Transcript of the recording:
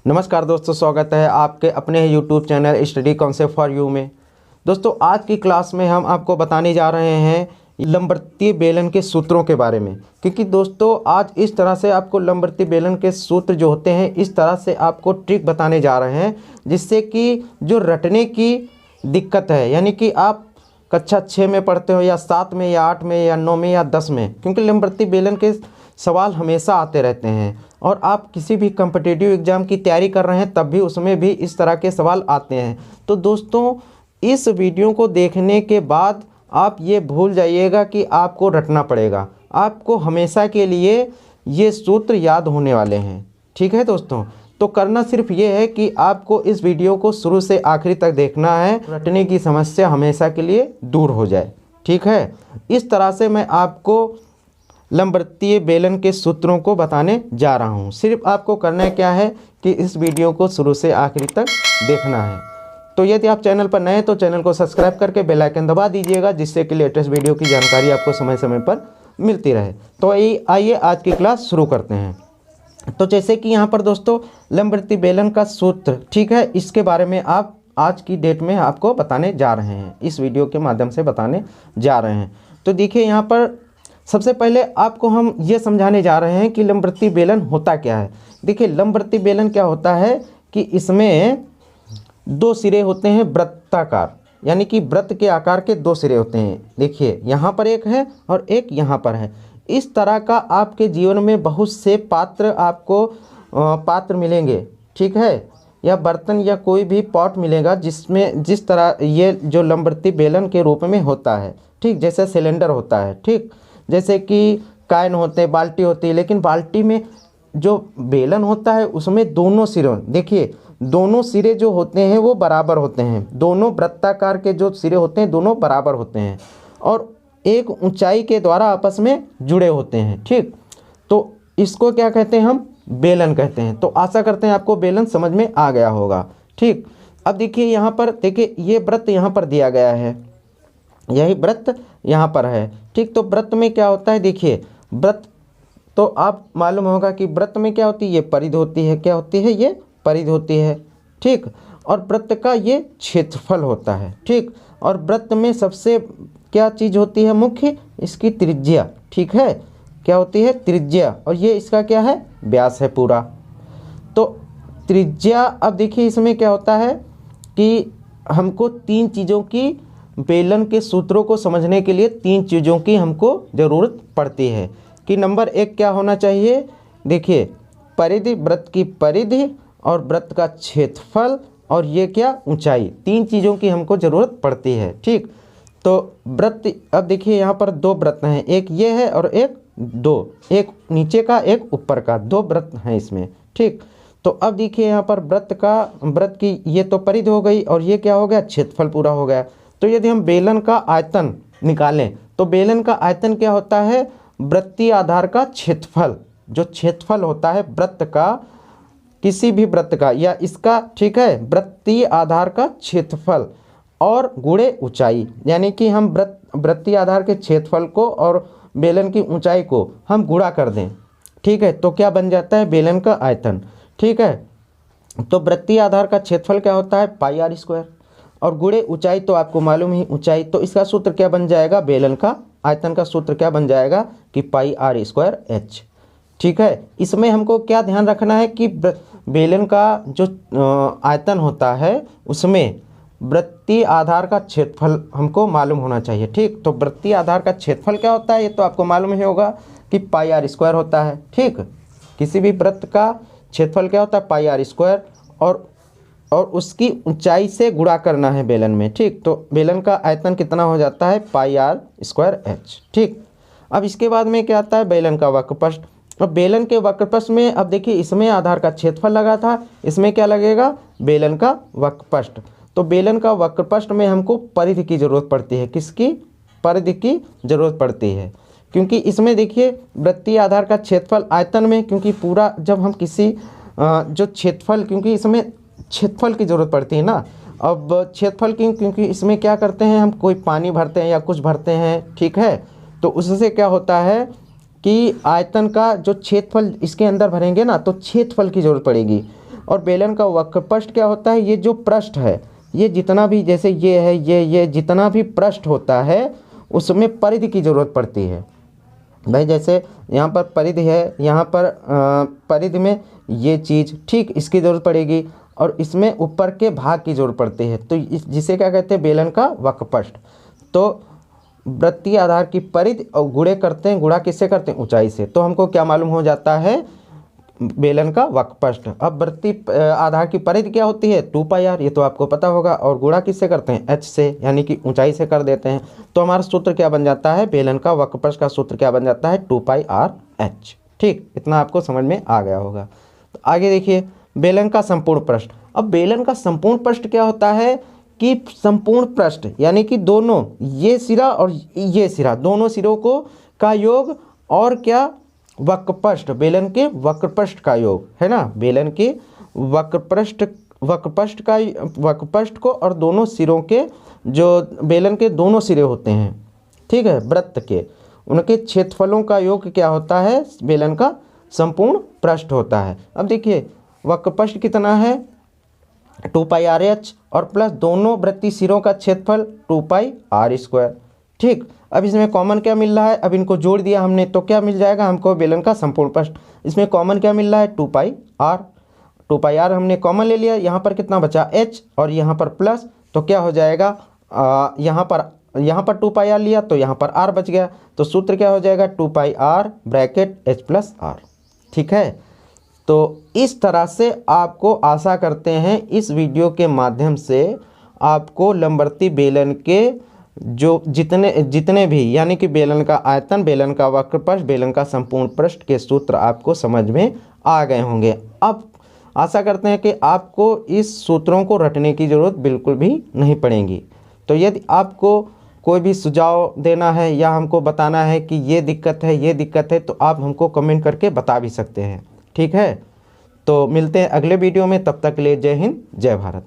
नमस्कार दोस्तों, स्वागत है आपके अपने YouTube channel study concept for you में। दोस्तों आज की क्लास में हम आपको बताने जा रहे हैं लंबवृत्तीय बेलन के सूत्रों के बारे में। क्योंकि दोस्तों आज इस तरह से आपको लंबवृत्तीय बेलन के सूत्र जो होते हैं इस तरह से आपको ट्रिक बताने जा रहे हैं, जिससे कि जो रटने की दिक्कत है, यानी कि आप कक्षा 6 में पढ़ते हो या 7 में या 8 में या 9 में या 10 में, क्योंकि लंबवृत्तीय बेलन के सवाल हमेशा आते रहते हैं और आप किसी भी कम्पिटिटिव एग्ज़ाम की तैयारी कर रहे हैं तब भी उसमें भी इस तरह के सवाल आते हैं। तो दोस्तों इस वीडियो को देखने के बाद आप ये भूल जाइएगा कि आपको रटना पड़ेगा, आपको हमेशा के लिए ये सूत्र याद होने वाले हैं। ठीक है दोस्तों, तो करना सिर्फ ये है कि आपको इस वीडियो को शुरू से आखिरी तक देखना है, रटने की समस्या हमेशा के लिए दूर हो जाए। ठीक है, इस तरह से मैं आपको लंबवृत्तीय बेलन के सूत्रों को बताने जा रहा हूँ। सिर्फ आपको करना क्या है कि इस वीडियो को शुरू से आखिरी तक देखना है। तो यदि आप चैनल पर नए हैं तो चैनल को सब्सक्राइब करके बेल आइकन दबा दीजिएगा, जिससे कि लेटेस्ट वीडियो की जानकारी आपको समय समय पर मिलती रहे। तो आइए आज की क्लास शुरू करते हैं। तो जैसे कि यहाँ पर दोस्तों लंबवृत्तीय बेलन का सूत्र, ठीक है, इसके बारे में आप आज की डेट में आपको बताने जा रहे हैं, इस वीडियो के माध्यम से बताने जा रहे हैं। तो देखिए यहाँ पर सबसे पहले आपको हम ये समझाने जा रहे हैं कि लंबवृत्तीय बेलन होता क्या है। देखिए लंबवृत्तीय बेलन क्या होता है कि इसमें दो सिरे होते हैं वृत्ताकार, यानी कि वृत्त के आकार के दो सिरे होते हैं। देखिए यहाँ पर एक है और एक यहाँ पर है। इस तरह का आपके जीवन में बहुत से आपको पात्र मिलेंगे, ठीक है, या बर्तन या कोई भी पॉट मिलेगा जिसमें जिस तरह ये जो लंबवृत्तीय बेलन के रूप में होता है। ठीक, जैसे सिलेंडर होता है, ठीक, जैसे कि कैन होते हैं, बाल्टी होती है, लेकिन बाल्टी में जो बेलन होता है उसमें दोनों सिरों, देखिए दोनों सिरे जो होते हैं वो बराबर होते हैं। दोनों वृत्ताकार के जो सिरे होते हैं दोनों बराबर होते हैं और एक ऊंचाई के द्वारा आपस में जुड़े होते हैं। ठीक, तो इसको क्या कहते हैं, हम बेलन कहते हैं। तो आशा करते हैं आपको बेलन समझ में आ गया होगा। ठीक, अब देखिए यहाँ पर, देखिए ये वृत्त यहाँ पर दिया गया है, यही वृत्त यहाँ पर है। ठीक, तो वृत्त में क्या होता है, देखिए वृत्त तो आप मालूम होगा कि वृत्त में क्या होती है, ये परिधि होती है। क्या होती है, ये परिधि होती है। ठीक, और वृत्त का ये क्षेत्रफल होता है। ठीक, और वृत्त में सबसे क्या चीज़ होती है, मुख्य इसकी त्रिज्या। ठीक है, क्या होती है, त्रिज्या, और ये इसका क्या है, व्यास है पूरा। तो त्रिज्या, अब देखिए इसमें क्या होता है कि हमको तीन चीज़ों की, बेलन के सूत्रों को समझने के लिए तीन चीज़ों की हमको ज़रूरत पड़ती है। कि नंबर एक क्या होना चाहिए, देखिए परिधि, वृत्त की परिधि और वृत्त का क्षेत्रफल और ये क्या, ऊंचाई, तीन चीज़ों की हमको ज़रूरत पड़ती है। ठीक, तो वृत्त, अब देखिए यहाँ पर दो वृत्त हैं, एक ये है और एक दो, एक नीचे का एक ऊपर का, दो वृत्त हैं इसमें। ठीक, तो अब देखिए यहाँ पर वृत्त की ये तो परिधि हो गई और ये क्या हो गया, क्षेत्रफल पूरा हो गया। तो यदि हम बेलन का आयतन निकालें तो बेलन का आयतन क्या होता है, वृत्तीय आधार का क्षेत्रफल, जो क्षेत्रफल होता है वृत्त का, किसी भी वृत्त का या इसका, ठीक है, वृत्तीय आधार का क्षेत्रफल और गुणे ऊंचाई, यानी कि हम वृत्तीय आधार के क्षेत्रफल को और बेलन की ऊंचाई को हम गुणा कर दें। ठीक है, तो क्या बन जाता है, बेलन का आयतन। ठीक है, तो वृत्तीय आधार का क्षेत्रफल क्या होता है, पाई आर स्क्वायर, और गुणे ऊंचाई तो आपको मालूम ही, ऊंचाई, तो इसका सूत्र क्या बन जाएगा, बेलन का आयतन का सूत्र क्या बन जाएगा कि पाई आर स्क्वायर एच। ठीक है, इसमें हमको क्या ध्यान रखना है कि बेलन का जो आयतन होता है उसमें वृत्तीय आधार का क्षेत्रफल हमको मालूम होना चाहिए। ठीक, तो वृत्तीय आधार का क्षेत्रफल क्या होता है, ये तो आपको मालूम ही होगा कि पाई आर स्क्वायर होता है। ठीक, किसी भी वृत्त का क्षेत्रफल क्या होता है, पाई आर स्क्वायर, और उसकी ऊंचाई से गुणा करना है बेलन में। ठीक, तो बेलन का आयतन कितना हो जाता है, पाई आर स्क्वायर एच। ठीक, अब इसके बाद में क्या आता है, बेलन का वक्रपृष्ठ। अब बेलन के वक्रपृष्ठ में, अब देखिए इसमें आधार का क्षेत्रफल लगा था, इसमें क्या लगेगा, बेलन का वक्रपृष्ठ। तो बेलन का वक्रपृष्ठ में हमको परिधि की ज़रूरत पड़ती है, किसकी, परिधि की ज़रूरत पड़ती है, क्योंकि इसमें देखिए वृत्तीय आधार का क्षेत्रफल आयतन में, क्योंकि पूरा जब हम किसी जो क्षेत्रफल, क्योंकि इसमें क्षेत्रफल की ज़रूरत पड़ती है ना। अब क्षेत्रफल क्योंकि इसमें क्या करते हैं, हम कोई पानी भरते हैं या कुछ भरते हैं, ठीक है, तो उससे क्या होता है कि आयतन का जो क्षेत्रफल इसके अंदर भरेंगे ना, तो क्षेत्रफल की ज़रूरत पड़ेगी। और बेलन का वक्रपृष्ठ क्या होता है, ये जो पृष्ठ है, ये जितना भी, जैसे ये है, ये जितना भी पृष्ठ होता है उसमें परिधि की ज़रूरत पड़ती है भाई। जैसे यहाँ पर परिधि है, यहाँ पर परिधि में ये चीज़, ठीक, इसकी ज़रूरत पड़ेगी, और इसमें ऊपर के भाग की ज़रूरत पड़ती है, तो जिसे क्या कहते हैं, बेलन का वक्रपृष्ठ। तो वृत्तीय आधार की परिधि और गुणे करते हैं, गुणा किससे करते हैं, ऊंचाई से, तो हमको क्या मालूम हो जाता है, बेलन का वक्रपृष्ठ। अब वृत्तीय आधार की परिधि क्या होती है, 2πr, ये तो आपको पता होगा, और गुणा किससे करते हैं, h से, यानी कि ऊंचाई से कर देते हैं। तो हमारा सूत्र क्या बन जाता है, बेलन का वक्रपृष्ठ का सूत्र क्या बन जाता है, 2πrh। ठीक, इतना आपको समझ में आ गया होगा। तो आगे देखिए, बेलन का संपूर्ण पृष्ठ। अब बेलन का संपूर्ण पृष्ठ क्या होता है कि संपूर्ण पृष्ठ यानी कि दोनों, ये सिरा और ये सिरा, दोनों सिरों को का योग, और क्या, वक्रपृष्ठ, बेलन के वक्रपृष्ठ का योग है ना, बेलन के वक्रपृष्ठ को और दोनों सिरों के, जो बेलन के दोनों सिरे होते हैं, ठीक है, वृत्त के, उनके क्षेत्रफलों का योग क्या होता है, बेलन का संपूर्ण पृष्ठ होता है। अब देखिए वक्रपृष्ठ कितना है, 2πrh, और प्लस दोनों वृत्तीय सिरों का क्षेत्रफल 2πr²। ठीक, अब इसमें कॉमन क्या मिल रहा है, अब इनको जोड़ दिया हमने तो क्या मिल जाएगा हमको, बेलन का संपूर्ण पृष्ठ। इसमें कॉमन क्या मिल रहा है, 2πr हमने कॉमन ले लिया, यहाँ पर कितना बचा, h, और यहाँ पर प्लस, तो क्या हो जाएगा, यहाँ पर 2πr लिया तो यहाँ पर r बच गया, तो सूत्र क्या हो जाएगा, 2πr ब्रैकेट h+r। ठीक है, तो इस तरह से आपको, आशा करते हैं इस वीडियो के माध्यम से आपको लंबवर्ती बेलन के जो जितने भी, यानी कि बेलन का आयतन, बेलन का वक्रपृष्ठ, बेलन का संपूर्ण पृष्ठ के सूत्र आपको समझ में आ गए होंगे। अब आशा करते हैं कि आपको इस सूत्रों को रटने की ज़रूरत बिल्कुल भी नहीं पड़ेगी। तो यदि आपको कोई भी सुझाव देना है या हमको बताना है कि ये दिक्कत है, ये दिक्कत है, तो आप हमको कमेंट करके बता भी सकते हैं। ठीक है, तो मिलते हैं अगले वीडियो में, तब तक के लिए जय हिंद, जय भारत।